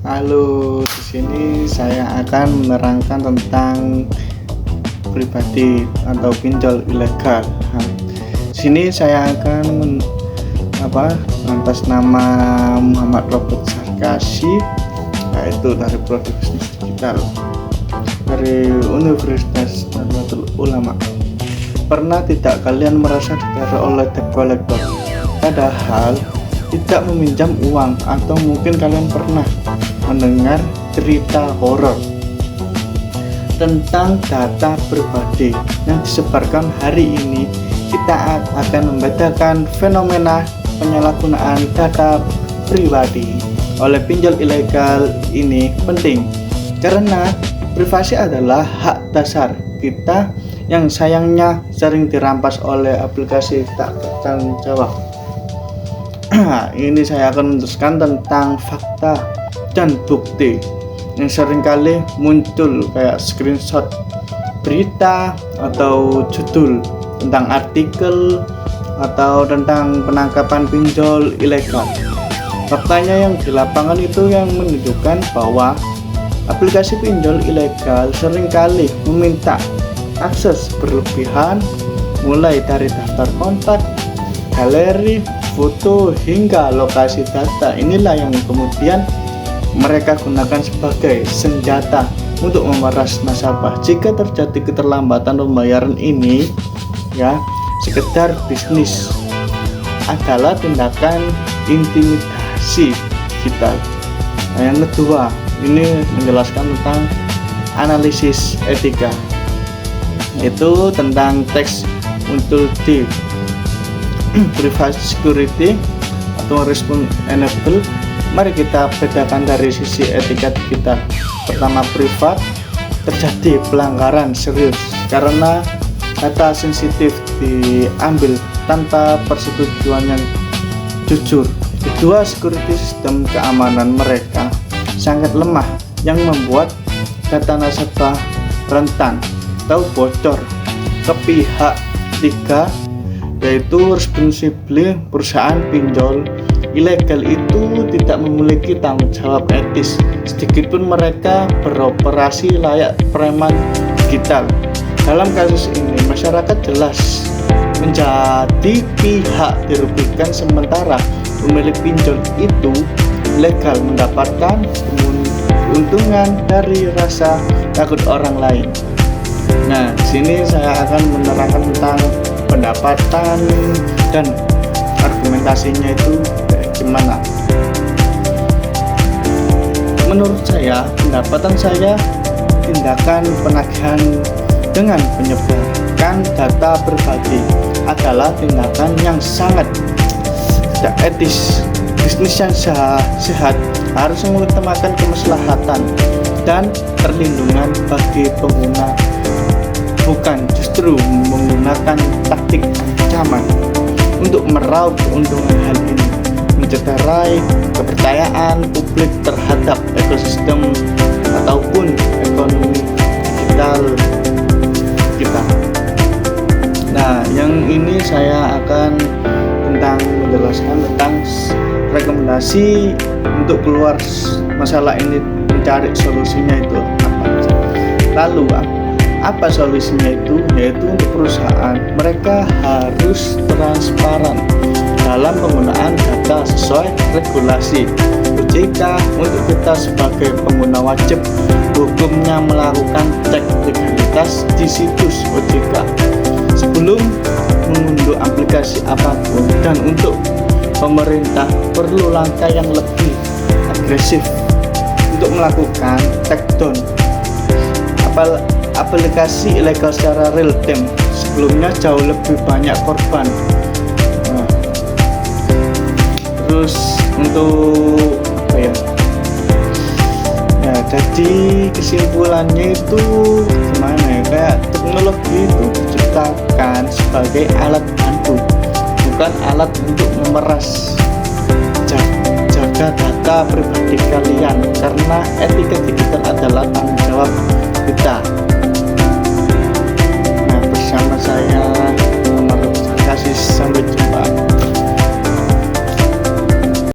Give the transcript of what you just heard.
Halo, di sini saya akan menerangkan tentang pribadi atau pinjol ilegal. Di sini saya akan atas nama Muhammad Robert Sarkasi, yaitu dari Prodi Bisnis Digital dari Universitas Nahdlatul Ulama. Pernah tidak kalian merasa diteror oleh debt collector? Padahal tidak meminjam uang, atau mungkin kalian pernah mendengar cerita horor tentang data pribadi yang disebarkan hari ini. Kita akan membedakan fenomena penyalahgunaan data pribadi oleh pinjol ilegal ini penting karena privasi adalah hak dasar kita yang sayangnya sering dirampas oleh aplikasi tak bertanggung jawab. Ini saya akan meneruskan tentang fakta dan bukti yang seringkali muncul kayak screenshot berita atau judul tentang artikel atau tentang penangkapan pinjol ilegal. Faktanya yang di lapangan itu yang menunjukkan bahwa aplikasi pinjol ilegal seringkali meminta akses berlebihan, mulai dari daftar kontak, galeri, foto hingga lokasi data. Inilah yang kemudian mereka gunakan sebagai senjata untuk memeras nasabah. Jika terjadi keterlambatan pembayaran ini, sekedar bisnis adalah tindakan intimidasi digital. Yang kedua, ini menjelaskan tentang analisis etika, itu tentang teks muncul di privacy security atau respon enable. Mari kita bedakan dari sisi etika digital. Pertama, privat, terjadi pelanggaran serius karena data sensitif diambil tanpa persetujuan yang jujur. Kedua, security sistem keamanan mereka sangat lemah yang membuat data nasabah rentan atau bocor ke pihak ketiga, yaitu responsibly. Perusahaan pinjol ilegal itu tidak memiliki tanggung jawab etis sedikitpun. Mereka beroperasi layak preman digital. Dalam kasus ini, masyarakat jelas menjadi pihak dirugikan, sementara pemilik pinjol itu legal mendapatkan keuntungan dari rasa takut orang lain. Nah, di sini saya akan menerangkan tentang pendapatan dan argumentasinya itu gimana. Menurut saya, pendapatan saya, tindakan penagihan dengan menyebarkan data pribadi adalah tindakan yang sangat tidak etis. Bisnis yang sehat harus mengutamakan kemaslahatan dan perlindungan bagi pengguna, bukan justru menggunakan taktik ancaman untuk meraup keuntungan. Hal ini mencederai kepercayaan publik terhadap ekosistem ataupun ekonomi digital kita. Nah, yang ini saya akan menjelaskan tentang rekomendasi untuk keluar masalah ini, mencari solusinya itu apa. Lalu apa solusinya itu? Yaitu untuk perusahaan, mereka harus transparan dalam penggunaan data sesuai regulasi OJK. Untuk kita sebagai pengguna, wajib hukumnya melakukan cek legalitas di situs OJK sebelum mengunduh aplikasi apapun. Dan untuk pemerintah perlu langkah yang lebih agresif untuk melakukan takedown aplikasi ilegal secara real time. Sebelumnya jauh lebih banyak korban. Terus untuk jadi kesimpulannya itu gimana ya, kayak teknologi itu diciptakan sebagai alat bantu, bukan alat untuk memeras. Jaga data pribadi kalian, karena etika digital adalah tanggung jawab kita. Nah, bersama saya